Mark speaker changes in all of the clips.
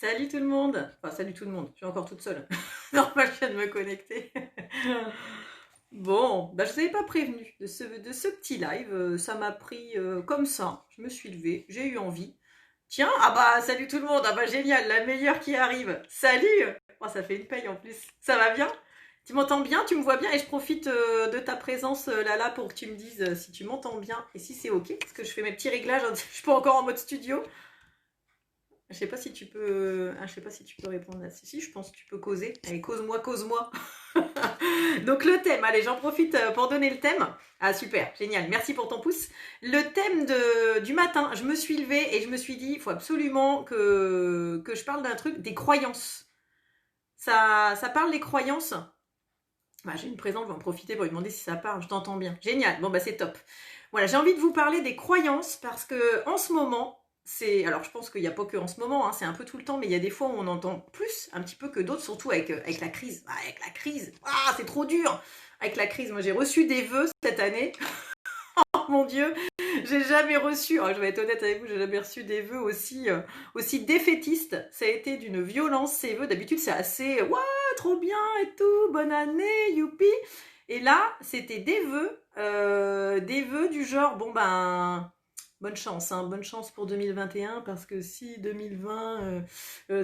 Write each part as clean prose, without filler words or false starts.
Speaker 1: Salut tout le monde. Enfin, salut tout le monde. Je suis encore toute seule. Normal, je viens de me connecter. Bon, bah, je ne vous avais pas prévenu de ce petit live. Ça m'a pris comme ça. Je me suis levée, j'ai eu envie. Tiens, ah bah salut tout le monde. Ah bah génial, la meilleure qui arrive. Salut. Oh, ça fait une paye en plus. Ça va bien? Tu m'entends bien? Tu me vois bien? Et je profite de ta présence là pour que tu me dises si tu m'entends bien et si c'est ok. Parce que je fais mes petits réglages. Je suis pas encore en mode studio. Je sais pas si tu peux. Je sais pas si tu peux répondre là. Si, je pense que tu peux causer. Allez, cause-moi, cause-moi. Donc le thème, allez, j'en profite pour donner le thème. Ah super, génial, merci pour ton pouce. Le thème du matin, je me suis levée et je me suis dit, il faut absolument que je parle d'un truc, des croyances. Ça parle des croyances. Bah, j'ai une présence, je vais en profiter pour lui demander si ça parle, je t'entends bien. Génial, bon bah c'est top. Voilà, j'ai envie de vous parler des croyances parce que en ce moment, alors je pense qu'il n'y a pas que en ce moment, hein, c'est un peu tout le temps, mais il y a des fois où on entend plus un petit peu que d'autres, surtout avec la crise. Ah, avec la crise, ah c'est trop dur. Avec la crise, moi j'ai reçu des vœux cette année. Oh mon Dieu, j'ai jamais reçu, je vais être honnête avec vous, j'ai jamais reçu des vœux aussi défaitistes. Ça a été d'une violence ces vœux. D'habitude c'est assez, ouais, trop bien et tout, bonne année, youpi. Et là, c'était des vœux du genre, bon ben, bonne chance, hein, bonne chance pour 2021 parce que si 2020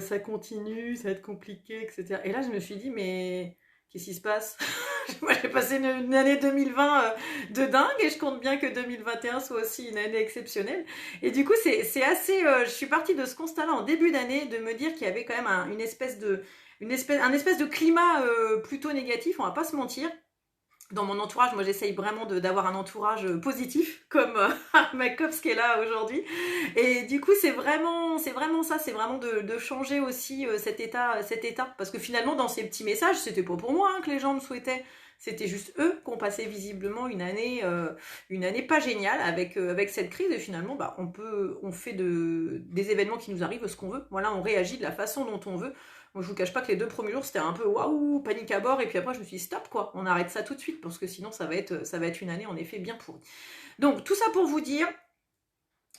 Speaker 1: ça continue, ça va être compliqué, etc. Et là, je me suis dit, mais qu'est-ce qui se passe? Moi, j'ai passé une année 2020 de dingue et je compte bien que 2021 soit aussi une année exceptionnelle. Et du coup, c'est assez. Je suis partie de ce constat-là en début d'année de me dire qu'il y avait quand même un espèce de climat plutôt négatif. On va pas se mentir. Dans mon entourage, moi j'essaye vraiment d'avoir un entourage positif, comme ma copse qui est là aujourd'hui. Et du coup, c'est vraiment ça, c'est vraiment de changer aussi cet état, parce que finalement, dans ces petits messages, c'était pas pour moi hein, que les gens me souhaitaient. C'était juste eux qui ont passé visiblement une année pas géniale avec cette crise. Et finalement, bah, on fait des événements qui nous arrivent ce qu'on veut. Voilà, on réagit de la façon dont on veut. Moi, je vous cache pas que les 2 premiers jours, c'était un peu waouh, panique à bord. Et puis après, je me suis dit, stop, quoi. On arrête ça tout de suite parce que sinon, ça va être une année, en effet, bien pourrie. Donc, tout ça pour vous dire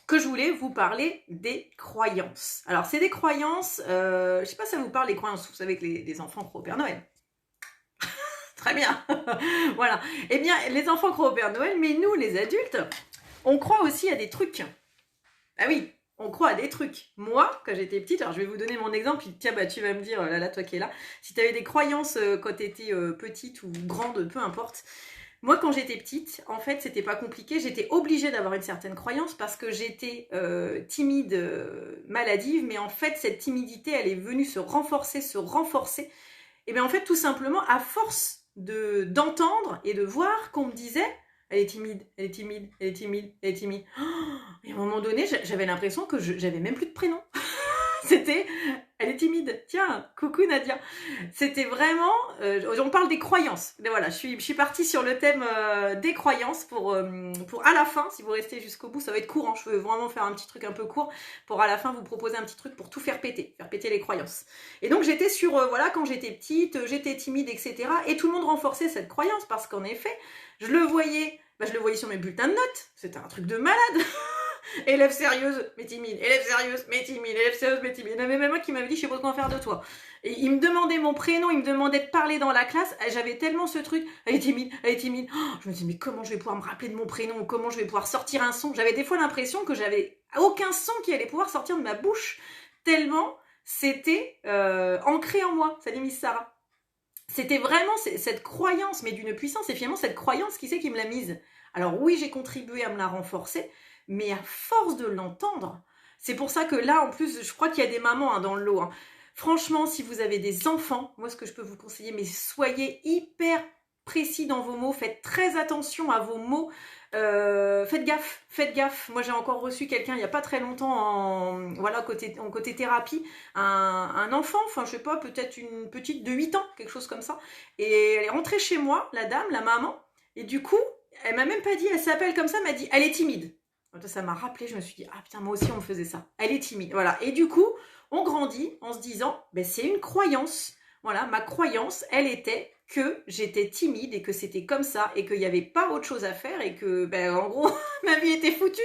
Speaker 1: que je voulais vous parler des croyances. Alors, c'est des croyances, je sais pas si ça vous parle, les croyances. Vous savez que les enfants croient au Père Noël. Très bien. Voilà. Eh bien, les enfants croient au Père Noël, mais nous, les adultes, on croit aussi à des trucs. Ah oui, on croit à des trucs. Moi, quand j'étais petite, alors je vais vous donner mon exemple, puis tiens, bah tu vas me dire, là, toi qui es là, si tu avais des croyances quand tu étais petite ou grande, peu importe. Moi, quand j'étais petite, en fait, c'était pas compliqué. J'étais obligée d'avoir une certaine croyance parce que j'étais timide, maladive, mais en fait, cette timidité, elle est venue se renforcer. Et bien, en fait, tout simplement, à force d'entendre et de voir qu'on me disait elle est timide, elle est timide, elle est timide, elle est timide. Oh, et à un moment donné, j'avais l'impression que j'avais même plus de prénom. C'était, elle est timide. Tiens, coucou Nadia. C'était vraiment, on parle des croyances. Mais voilà, je suis partie sur le thème des croyances pour à la fin, si vous restez jusqu'au bout, ça va être court. Hein, je veux vraiment faire un petit truc un peu court pour à la fin vous proposer un petit truc pour tout faire péter les croyances. Et donc j'étais sur, voilà, quand j'étais petite, j'étais timide, etc. Et tout le monde renforçait cette croyance parce qu'en effet, je le voyais sur mes bulletins de notes. C'était un truc de malade. Élève sérieuse, mais timide. Élève sérieuse, mais timide. Élève sérieuse, mais timide. Il y en avait même un qui m'avait dit, je sais pas quoi faire de toi. Et il me demandait mon prénom, il me demandait de parler dans la classe. J'avais tellement ce truc, elle est timide, elle est timide. Oh, je me disais, mais comment je vais pouvoir me rappeler de mon prénom? Comment je vais pouvoir sortir un son? J'avais des fois l'impression que j'avais aucun son qui allait pouvoir sortir de ma bouche. Tellement c'était ancré en moi. Salut Miss Sarah. C'était vraiment cette croyance, mais d'une puissance, et finalement cette croyance, qui c'est qui me l'a mise? Alors oui, j'ai contribué à me la renforcer, mais à force de l'entendre, c'est pour ça que là, en plus, je crois qu'il y a des mamans dans le lot. Hein. Franchement, si vous avez des enfants, moi, ce que je peux vous conseiller, mais soyez hyper précis dans vos mots, faites très attention à vos mots, faites gaffe. Moi, j'ai encore reçu quelqu'un il n'y a pas très longtemps, en côté thérapie, un enfant, enfin, je sais pas, peut-être une petite de 8 ans, quelque chose comme ça, et elle est rentrée chez moi, la dame, la maman, et du coup, elle m'a même pas dit, elle s'appelle comme ça, elle m'a dit, elle est timide. Ça m'a rappelé, je me suis dit, ah putain, moi aussi on me faisait ça. Elle est timide, voilà. Et du coup, on grandit en se disant, ben c'est une croyance. Voilà, ma croyance, elle était que j'étais timide et que c'était comme ça et qu'il n'y avait pas autre chose à faire et que, ben, en gros, ma vie était foutue.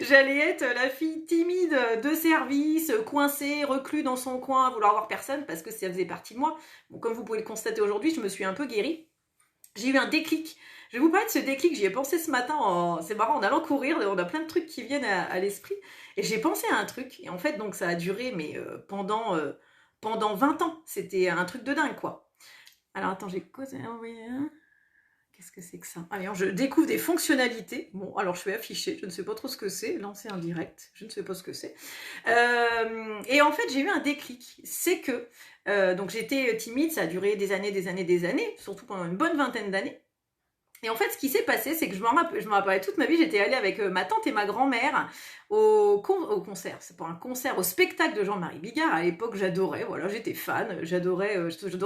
Speaker 1: J'allais être la fille timide de service, coincée, reclus dans son coin, à vouloir voir personne parce que ça faisait partie de moi. Bon, comme vous pouvez le constater aujourd'hui, je me suis un peu guérie. J'ai eu un déclic. Je vais vous parler de ce déclic, j'y ai pensé ce matin, c'est marrant, en allant courir, on a plein de trucs qui viennent à l'esprit. Et j'ai pensé à un truc, et en fait, donc ça a duré, mais pendant 20 ans. C'était un truc de dingue, quoi. Alors, attends, j'ai causé... Qu'est-ce que c'est que ça? Allez, je découvre des fonctionnalités. Bon, alors je vais afficher, je ne sais pas trop ce que c'est. Lancer un direct, je ne sais pas ce que c'est. Et en fait, j'ai eu un déclic. C'est que, donc j'étais timide, ça a duré des années, surtout pendant une bonne vingtaine d'années. Et en fait, ce qui s'est passé, c'est que je me rappelais toute ma vie, j'étais allée avec ma tante et ma grand-mère au concert. C'est pas un concert, au spectacle de Jean-Marie Bigard. À l'époque, j'adorais, voilà, j'étais fan, j'adorais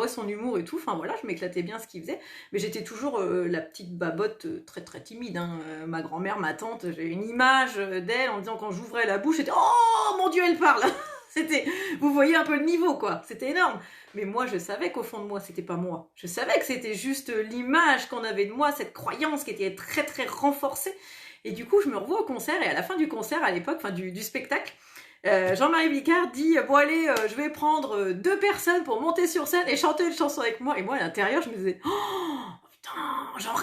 Speaker 1: son humour et tout. Enfin voilà, je m'éclatais bien ce qu'il faisait. Mais j'étais toujours la petite babotte très très timide. Hein. Ma grand-mère, ma tante, j'ai une image d'elle en disant quand j'ouvrais la bouche, c'était oh mon Dieu, elle parle. C'était, vous voyez un peu le niveau, quoi. C'était énorme. Mais moi, je savais qu'au fond de moi, c'était pas moi. Je savais que c'était juste l'image qu'on avait de moi, cette croyance qui était très, très renforcée. Et du coup, je me revois au concert, et à la fin du concert, à l'époque, enfin, du spectacle, Jean-Marie Bigard dit, bon allez, je vais prendre 2 personnes pour monter sur scène et chanter une chanson avec moi. Et moi, à l'intérieur, je me disais, oh, putain, j'en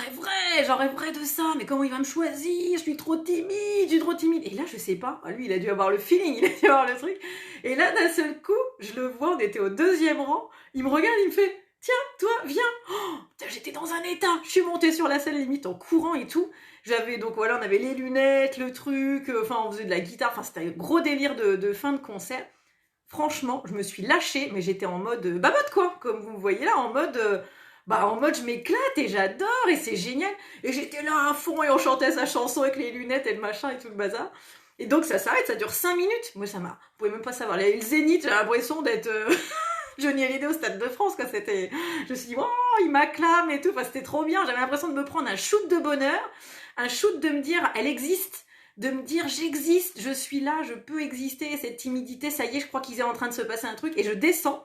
Speaker 1: rêverais de ça, mais comment il va me choisir? Je suis trop timide. Et là, je sais pas, lui, il a dû avoir le feeling, il a dû avoir le truc. Et là, d'un seul coup, je le vois, on était au 2e rang, il me regarde, il me fait, tiens, toi, viens. Oh, j'étais dans un état, je suis montée sur la scène limite en courant et tout. J'avais donc, voilà, on avait les lunettes, le truc, enfin, on faisait de la guitare, enfin, c'était un gros délire de fin de concert. Franchement, je me suis lâchée, mais j'étais en mode babotte, quoi, comme vous me voyez là, en mode je m'éclate et j'adore et c'est génial. Et j'étais là à fond et on chantait sa chanson avec les lunettes et le machin et tout le bazar. Et donc ça s'arrête, ça dure 5 minutes. Moi ça m'a, vous pouvez même pas savoir. Il y a eu le Zénith, j'ai l'impression d'être Johnny Hallyday au Stade de France, quoi. C'était, je me suis dit, oh, il m'acclame et tout. Enfin, c'était trop bien. J'avais l'impression de me prendre un shoot de bonheur, un shoot de me dire, elle existe. De me dire j'existe, je suis là, je peux exister, cette timidité, ça y est, je crois qu'il est en train de se passer un truc, et je descends.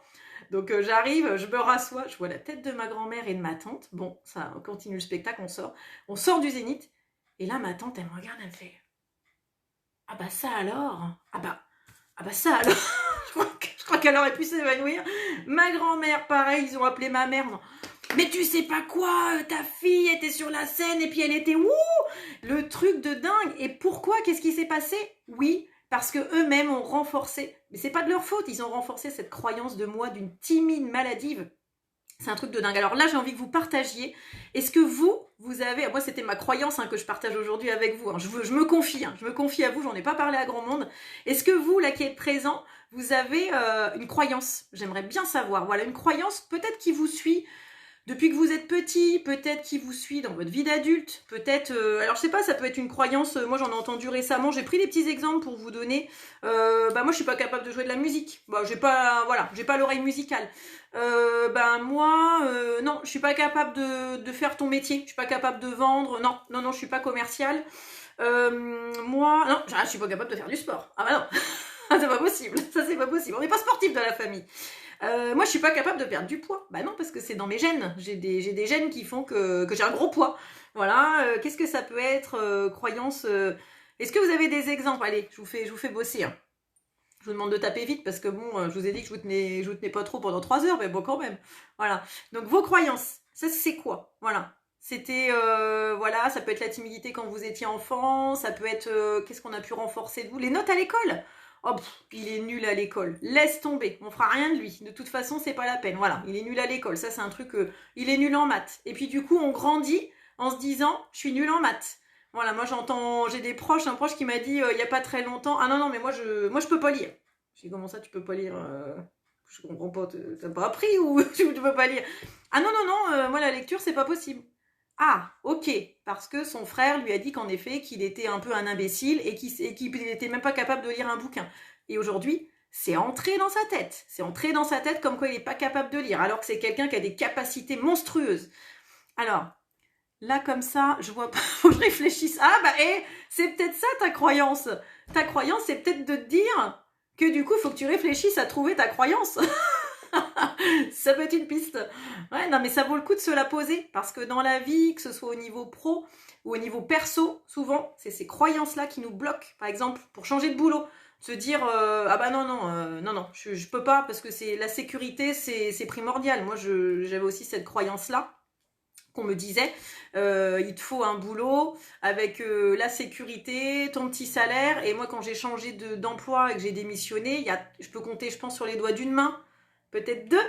Speaker 1: Donc j'arrive, je me rassois, je vois la tête de ma grand-mère et de ma tante. Bon, ça, on continue le spectacle, on sort du Zénith. Et là, ma tante, elle me regarde, elle me fait ah bah ça alors, ah bah ça alors. je crois qu'elle aurait pu s'évanouir. Ma grand-mère, pareil, ils ont appelé ma mère. Non. Mais tu sais pas quoi, ta fille était sur la scène et puis elle était wouh, le truc de dingue. Et pourquoi? Qu'est-ce qui s'est passé? Oui, parce que eux-mêmes ont renforcé, mais c'est pas de leur faute, ils ont renforcé cette croyance de moi d'une timide maladive. C'est un truc de dingue. Alors là, j'ai envie que vous partagiez. Est-ce que vous avez... Moi, c'était ma croyance que je partage aujourd'hui avec vous. Hein. Je me confie. Je me confie à vous. J'en ai pas parlé à grand monde. Est-ce que vous, là, qui êtes présent, vous avez une croyance? J'aimerais bien savoir. Voilà, une croyance peut-être qui vous suit depuis que vous êtes petit, peut-être qui vous suit dans votre vie d'adulte, peut-être... alors je sais pas, ça peut être une croyance, moi j'en ai entendu récemment, j'ai pris des petits exemples pour vous donner. Moi je suis pas capable de jouer de la musique, j'ai pas l'oreille musicale. Non, je suis pas capable de faire ton métier, je suis pas capable de vendre, non, je suis pas commerciale. Je suis pas capable de faire du sport. Ah bah non, c'est pas possible, ça c'est pas possible, on n'est pas sportif dans la famille. Moi, je suis pas capable de perdre du poids. Bah non, parce que c'est dans mes gènes. J'ai des gènes qui font que j'ai un gros poids. Voilà. Qu'est-ce que ça peut être croyance Est-ce que vous avez des exemples? Allez, je vous fais bosser. Hein. Je vous demande de taper vite parce que bon, je vous ai dit que je vous tenais pas trop pendant 3 heures, mais bon, quand même. Voilà. Donc, vos croyances, ça, c'est quoi? Voilà. C'était, ça peut être la timidité quand vous étiez enfant. Ça peut être, qu'est-ce qu'on a pu renforcer de vous? Les notes à l'école. Oh, il est nul à l'école. Laisse tomber. On fera rien de lui. De toute façon, c'est pas la peine. Voilà, il est nul à l'école. Ça, c'est un truc. Il est nul en maths. Et puis du coup, on grandit en se disant, je suis nul en maths. Voilà, moi j'ai des proches, un proche qui m'a dit il y a pas très longtemps, ah non, mais moi je peux pas lire. J'ai dit comment ça, tu peux pas lire? Je comprends pas. T'as pas appris ou tu peux pas lire? Ah non, moi la lecture c'est pas possible. Ah, ok, parce que son frère lui a dit qu'en effet, qu'il était un peu un imbécile et qu'il n'était même pas capable de lire un bouquin. Et aujourd'hui, c'est entré dans sa tête. C'est entré dans sa tête comme quoi il n'est pas capable de lire, alors que c'est quelqu'un qui a des capacités monstrueuses. Alors, là comme ça, je vois pas, faut que je réfléchisse. C'est peut-être ça ta croyance. Ta croyance, c'est peut-être de te dire que du coup, il faut que tu réfléchisses à trouver ta croyance. Ça peut être une piste. Ouais, non, mais ça vaut le coup de se la poser parce que dans la vie, que ce soit au niveau pro ou au niveau perso, souvent, c'est ces croyances-là qui nous bloquent. Par exemple, pour changer de boulot, se dire ah bah non, non, non, non, je peux pas parce que c'est la sécurité, c'est primordial. Moi, j'avais aussi cette croyance-là qu'on me disait, il te faut un boulot avec la sécurité, ton petit salaire. Et moi, quand j'ai changé d'emploi et que j'ai démissionné, je peux compter, je pense, sur les doigts d'une main, peut-être deux,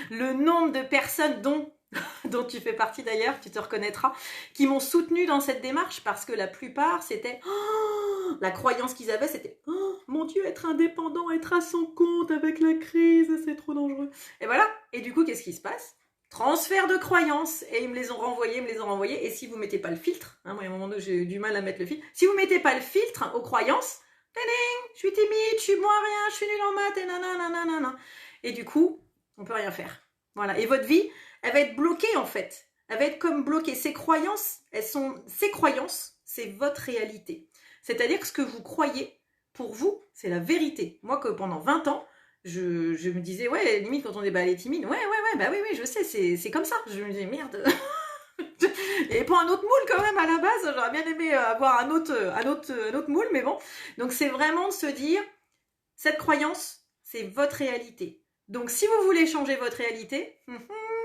Speaker 1: le nombre de personnes dont tu fais partie d'ailleurs, tu te reconnaîtras, qui m'ont soutenu dans cette démarche parce que la plupart, c'était la croyance qu'ils avaient, c'était mon Dieu, être indépendant, être à son compte avec la crise, c'est trop dangereux. Et voilà. Et du coup, qu'est-ce qui se passe? Transfert de croyances, et ils me les ont renvoyés, et si vous mettez pas le filtre, hein, moi à un moment donné j'ai eu du mal à mettre le filtre, si vous mettez pas le filtre aux croyances, je suis timide, je suis bon à rien, je suis nulle en maths, et nanana, et du coup, on peut rien faire. Voilà, et votre vie, elle va être bloquée en fait, elle va être comme bloquée. Ces croyances, c'est votre réalité. C'est-à-dire que ce que vous croyez, pour vous, c'est la vérité. Moi, que pendant 20 ans, je me disais, ouais, limite quand on est elle est timide, ouais, bah oui, je sais, c'est comme ça. Je me disais, merde. Et pour un autre moule quand même à la base, j'aurais bien aimé avoir un autre moule, mais bon. Donc c'est vraiment de se dire, cette croyance, c'est votre réalité. Donc si vous voulez changer votre réalité,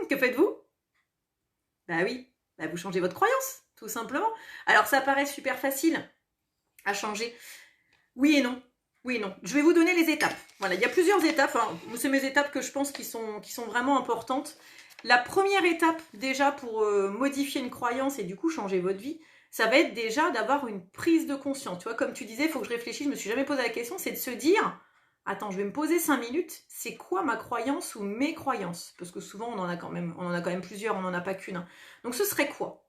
Speaker 1: que faites-vous? Bah oui, bah vous changez votre croyance, tout simplement. Alors ça paraît super facile à changer. Oui et non. Oui et non. Je vais vous donner les étapes. Voilà, il y a plusieurs étapes. Enfin, c'est mes étapes que je pense qui sont vraiment importantes. La première étape, déjà, pour modifier une croyance et du coup changer votre vie, ça va être déjà d'avoir une prise de conscience. Tu vois, comme tu disais, il faut que je réfléchisse, je me suis jamais posé la question, c'est de se dire, attends, je vais me poser 5 minutes, c'est quoi ma croyance ou mes croyances? Parce que souvent, on en a quand même plusieurs, on n'en a pas qu'une. Donc ce serait quoi?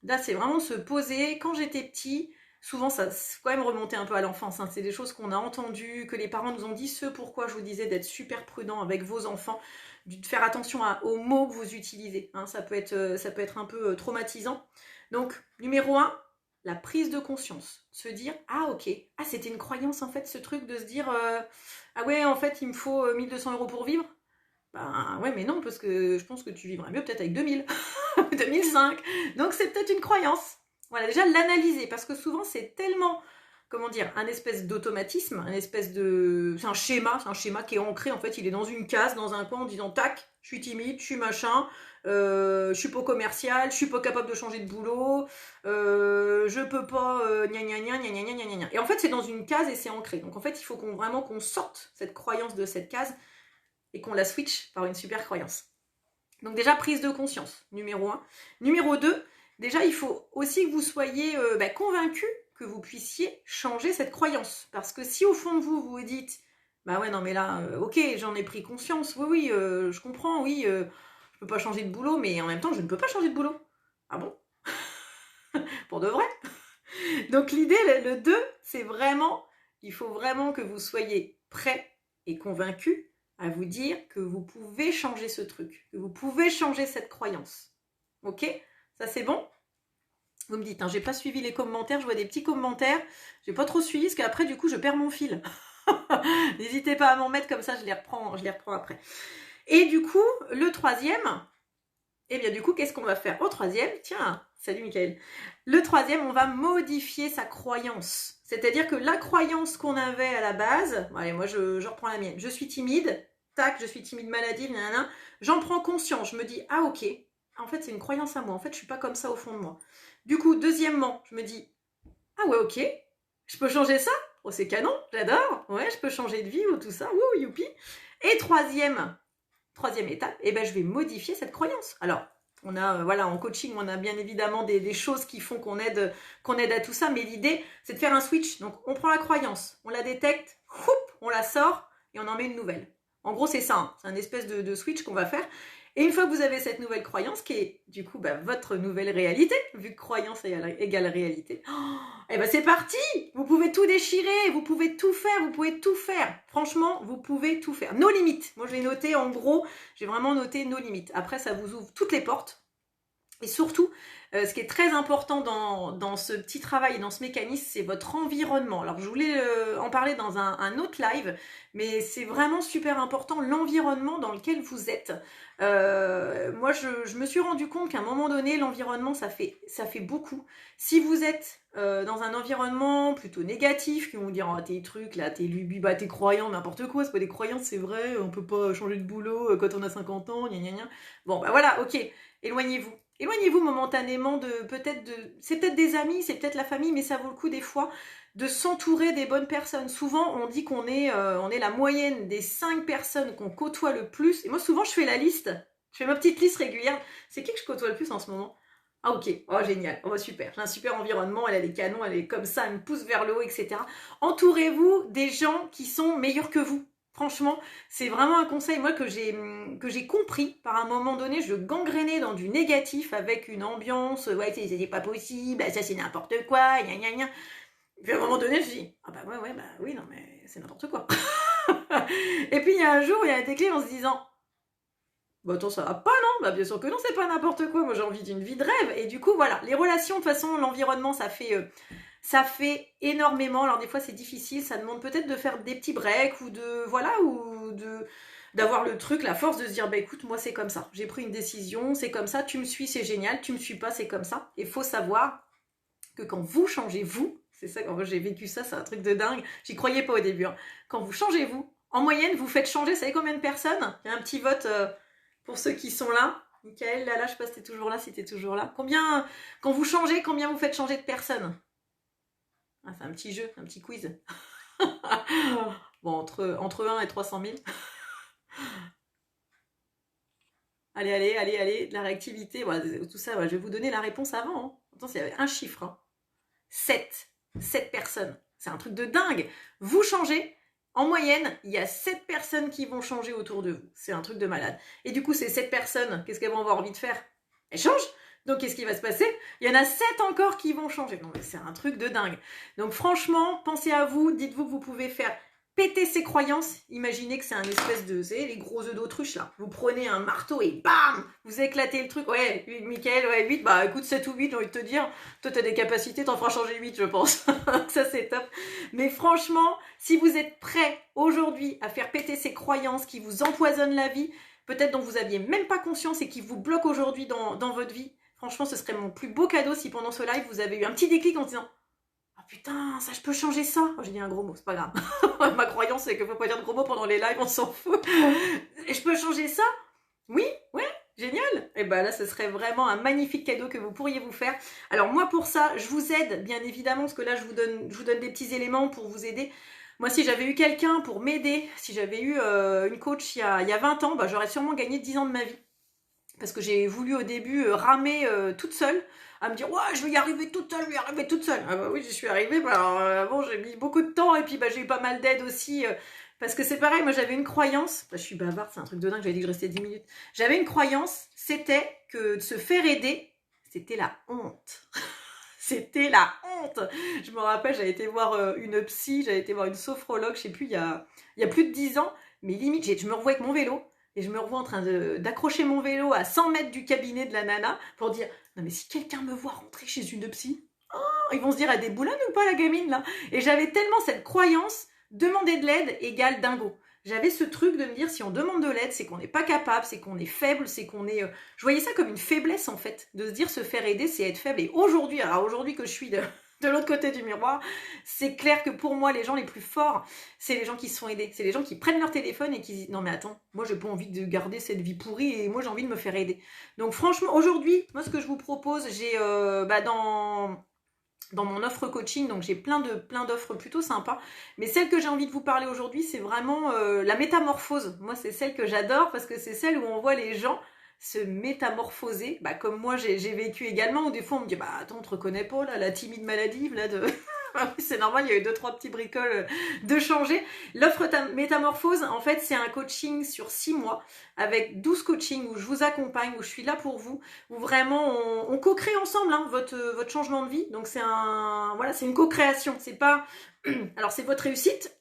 Speaker 1: Là, c'est vraiment se poser. Quand j'étais petit, souvent, ça quand même remonter un peu à l'enfance. Hein. C'est des choses qu'on a entendues, que les parents nous ont dit. Ce pourquoi je vous disais d'être super prudent avec vos enfants, de faire attention aux mots que vous utilisez. Hein. Ça peut être un peu traumatisant. Donc, numéro 1, la prise de conscience. Se dire, ah ok, ah c'était une croyance en fait, ce truc de se dire, ah ouais, en fait, il me faut 1200 € pour vivre. Ben ouais, mais non, parce que je pense que tu vivrais mieux peut-être avec 2000, 2005. Donc c'est peut-être une croyance. Voilà, déjà l'analyser, parce que souvent c'est tellement, comment dire, un espèce d'automatisme, c'est un schéma qui est ancré, en fait, il est dans une case, dans un coin, en disant, tac, je suis timide, je suis machin, je suis pas commercial, je suis pas capable de changer de boulot, je peux pas, gna gna gna gna gna gna gna. Et en fait c'est dans une case et c'est ancré. Donc en fait il faut vraiment qu'on sorte cette croyance de cette case, et qu'on la switch par une super croyance. Donc déjà, prise de conscience, numéro 1. Numéro 2, déjà, il faut aussi que vous soyez convaincu que vous puissiez changer cette croyance. Parce que si au fond de vous, vous vous dites, bah ouais, non mais là, ok, j'en ai pris conscience, oui, je comprends, oui, je peux pas changer de boulot, mais en même temps, je ne peux pas changer de boulot. Ah bon? Pour de vrai? Donc l'idée, le 2, c'est vraiment, il faut vraiment que vous soyez prêt et convaincu à vous dire que vous pouvez changer ce truc, que vous pouvez changer cette croyance. Ok? Ça c'est bon? Vous me dites, hein, j'ai pas suivi les commentaires, je vois des petits commentaires, j'ai pas trop suivi, parce qu'après du coup je perds mon fil. N'hésitez pas à m'en mettre, comme ça je les reprends après. Et du coup, le troisième, et bien du coup, qu'est-ce qu'on va faire au troisième? Tiens, salut Mickaël. Le troisième, on va modifier sa croyance. C'est-à-dire que la croyance qu'on avait à la base, allez, moi je reprends la mienne, je suis timide, tac, je suis timide maladive, nanana, j'en prends conscience, je me dis, ah ok, en fait c'est une croyance à moi, en fait je suis pas comme ça au fond de moi. Du coup, deuxièmement, je me dis, ah ouais ok, je peux changer ça? Oh c'est canon, j'adore, ouais, je peux changer de vie ou tout ça, wouh, youpi. Et troisième étape, je vais modifier cette croyance. Alors, on a, en coaching, on a bien évidemment des choses qui font qu'on aide à tout ça, mais l'idée, c'est de faire un switch. Donc, on prend la croyance, on la détecte, on la sort et on en met une nouvelle. En gros, c'est ça, hein. C'est un espèce de switch qu'on va faire. Et une fois que vous avez cette nouvelle croyance, qui est du coup votre nouvelle réalité, vu que croyance égale réalité, c'est parti. Vous pouvez tout déchirer, vous pouvez tout faire, vous pouvez tout faire. Franchement, vous pouvez tout faire. Nos limites. Moi, j'ai noté, en gros, j'ai vraiment noté nos limites. Après, ça vous ouvre toutes les portes. Et surtout, ce qui est très important dans ce petit travail et dans ce mécanisme, c'est votre environnement. Alors, je voulais en parler dans un autre live, mais c'est vraiment super important, l'environnement dans lequel vous êtes. Moi, je me suis rendu compte qu'à un moment donné, l'environnement, ça fait beaucoup. Si vous êtes dans un environnement plutôt négatif, qui vont vous dire oh, tes trucs là, tes lubies, bah, tes croyances, n'importe quoi, c'est pas des croyances, c'est vrai, on peut pas changer de boulot quand on a 50 ans, gna gna gna. Bon, bah voilà, ok, éloignez-vous. Éloignez-vous momentanément c'est peut-être des amis, c'est peut-être la famille, mais ça vaut le coup des fois de s'entourer des bonnes personnes. Souvent, on dit qu'on est la moyenne des 5 personnes qu'on côtoie le plus. Et moi, souvent, je fais la liste. Je fais ma petite liste régulière. C'est qui que je côtoie le plus en ce moment? Ah ok, oh génial, oh super, j'ai un super environnement, elle a les canons, elle est comme ça, elle me pousse vers le haut, etc. Entourez-vous des gens qui sont meilleurs que vous. Franchement, c'est vraiment un conseil, moi, que j'ai compris. Par un moment donné, je gangrénais dans du négatif avec une ambiance, ouais, c'est pas possible, ça c'est n'importe quoi, gna gna gna. Puis à un moment donné, je dis, ah bah ouais, bah oui, non mais c'est n'importe quoi. Et puis il y a un jour où il y a un déclic en se disant, bah attends, ça va pas, non? Bah bien sûr que non, c'est pas n'importe quoi, moi j'ai envie d'une vie de rêve. Et du coup, voilà, les relations, de toute façon, l'environnement, ça fait énormément. Alors des fois c'est difficile, ça demande peut-être de faire des petits breaks ou d'avoir le truc, la force de se dire bah écoute, moi c'est comme ça, j'ai pris une décision, c'est comme ça, tu me suis, c'est génial, tu me suis pas, c'est comme ça. Et faut savoir que quand vous changez vous, c'est ça, quand j'ai vécu ça, c'est un truc de dingue, j'y croyais pas au début, hein. Quand vous changez vous, en moyenne vous faites changer, vous savez combien de personnes? Il y a un petit vote pour ceux qui sont là. Michael, là, je sais pas si t'es toujours là, Combien, quand vous changez, combien vous faites changer de personnes? Ah, c'est un petit jeu, un petit quiz. Bon, entre 1 et 300 000. Allez, de la réactivité. Voilà, tout ça, voilà, je vais vous donner la réponse avant. Hein. Attention, il y avait un chiffre. Hein. 7. 7 personnes. C'est un truc de dingue. Vous changez. En moyenne, il y a 7 personnes qui vont changer autour de vous. C'est un truc de malade. Et du coup, ces 7 personnes, qu'est-ce qu'elles vont avoir envie de faire? Elles changent. Donc, qu'est-ce qui va se passer? Il y en a 7 encore qui vont changer. Non, mais c'est un truc de dingue. Donc, franchement, pensez à vous. Dites-vous que vous pouvez faire péter ses croyances. Imaginez que c'est un espèce de... Vous savez, les gros œufs d'autruche, là. Vous prenez un marteau et bam! Vous éclatez le truc. Ouais, Mickaël, ouais, 8. Bah, écoute, 7 ou 8, j'ai envie de te dire. Toi, t'as des capacités, t'en feras changer 8, je pense. Ça, c'est top. Mais franchement, si vous êtes prêt aujourd'hui à faire péter ces croyances qui vous empoisonnent la vie, peut-être dont vous aviez même pas conscience et qui vous bloquent aujourd'hui dans votre vie, franchement, ce serait mon plus beau cadeau si pendant ce live, vous avez eu un petit déclic en disant « Ah putain, ça, je peux changer ça !» J'ai dit un gros mot, c'est pas grave. Ma croyance, c'est qu'il faut pas dire de gros mots pendant les lives, on s'en fout. Et je peux changer ça? Oui, ouais, génial. Et ben là, ce serait vraiment un magnifique cadeau que vous pourriez vous faire. Alors moi, pour ça, je vous aide, bien évidemment, parce que là, je vous donne des petits éléments pour vous aider. Moi, si j'avais eu quelqu'un pour m'aider, si j'avais eu une coach il y a 20 ans, bah, j'aurais sûrement gagné 10 ans de ma vie. Parce que j'ai voulu au début ramer toute seule, à me dire ouais, je vais y arriver toute seule, Ah bah oui, j'y suis arrivée. Bah, alors, bon, j'ai mis beaucoup de temps et puis bah, j'ai eu pas mal d'aide aussi. Parce que c'est pareil, moi j'avais une croyance, bah, je suis bavarde, c'est un truc de dingue, j'avais dit que je restais 10 minutes. J'avais une croyance, c'était que de se faire aider, c'était la honte. C'était la honte. Je me rappelle, j'avais été voir une psy, j'avais été voir une sophrologue, je sais plus, il y a plus de 10 ans, mais limite, je me revois avec mon vélo. Et je me revois en train d'accrocher mon vélo à 100 mètres du cabinet de la nana pour dire « Non mais si quelqu'un me voit rentrer chez une psy, oh, ils vont se dire « Elle a des boulons ou pas la gamine là ?» Et j'avais tellement cette croyance, demander de l'aide égale dingo. J'avais ce truc de me dire si on demande de l'aide, c'est qu'on n'est pas capable, c'est qu'on est faible, c'est qu'on est... Je voyais ça comme une faiblesse en fait, de se dire se faire aider, c'est être faible. Et aujourd'hui, alors aujourd'hui que je suis de l'autre côté du miroir, c'est clair que pour moi, les gens les plus forts, c'est les gens qui se font aider. C'est les gens qui prennent leur téléphone et qui disent « Non mais attends, moi j'ai pas envie de garder cette vie pourrie et moi j'ai envie de me faire aider. » Donc franchement, aujourd'hui, moi ce que je vous propose, j'ai dans mon offre coaching, donc j'ai plein d'offres plutôt sympas, mais celle que j'ai envie de vous parler aujourd'hui, c'est vraiment la métamorphose. Moi, c'est celle que j'adore parce que c'est celle où on voit les gens se métamorphoser, bah, comme moi j'ai vécu également, où des fois on me dit bah attends, on te reconnaît pas là, la timide maladive là de... c'est normal, il y a eu 2-3 petits bricoles de changer. L'offre métamorphose, en fait, c'est un coaching sur 6 mois avec 12 coachings où je vous accompagne, où je suis là pour vous, où vraiment on co-crée ensemble hein, votre changement de vie. Donc c'est c'est une co-création. C'est pas, alors c'est votre réussite,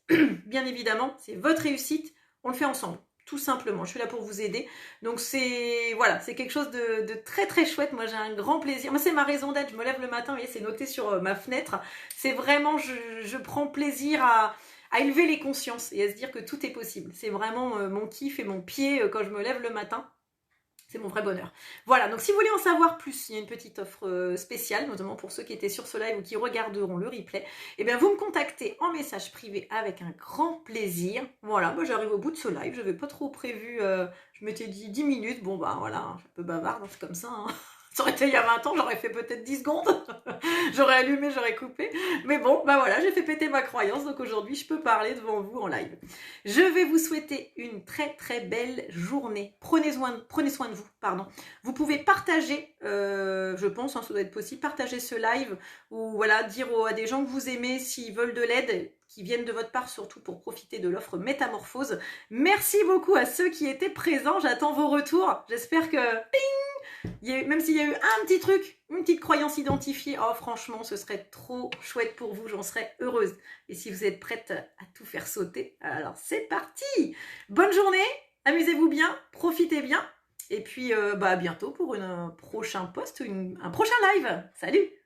Speaker 1: bien évidemment, c'est votre réussite. On le fait ensemble. tout simplement. Je suis là pour vous aider. Donc c'est voilà, c'est quelque chose de très très chouette. Moi j'ai un grand plaisir. Moi c'est ma raison d'être. Je me lève le matin, vous voyez, c'est noté sur ma fenêtre. C'est vraiment, je prends plaisir à élever les consciences et à se dire que tout est possible. C'est vraiment mon kiff et mon pied quand je me lève le matin. C'est mon vrai bonheur. Voilà, donc si vous voulez en savoir plus, il y a une petite offre spéciale, notamment pour ceux qui étaient sur ce live ou qui regarderont le replay. Eh bien, vous me contactez en message privé avec un grand plaisir. Voilà, moi j'arrive au bout de ce live, je n'avais pas trop prévu, je m'étais dit 10 minutes, bon bah voilà, je suis un peu bavarde, c'est comme ça. Hein. Ça aurait été il y a 20 ans, j'aurais fait peut-être 10 secondes. J'aurais allumé, j'aurais coupé. Mais bon, bah voilà, j'ai fait péter ma croyance, donc aujourd'hui je peux parler devant vous en live. Je vais vous souhaiter une très très belle journée. Prenez soin de vous, pardon. Vous pouvez partager, je pense, hein, ça doit être possible, partager ce live ou voilà, dire à des gens que vous aimez s'ils veulent de l'aide, qui viennent de votre part, surtout pour profiter de l'offre Métamorphose. Merci beaucoup à ceux qui étaient présents, j'attends vos retours. J'espère que, même s'il y a eu un petit truc, une petite croyance identifiée, oh franchement, ce serait trop chouette pour vous, j'en serais heureuse. Et si vous êtes prête à tout faire sauter, alors c'est parti. Bonne journée, amusez-vous bien, profitez bien. Et puis à bientôt pour un prochain post, un prochain live. Salut!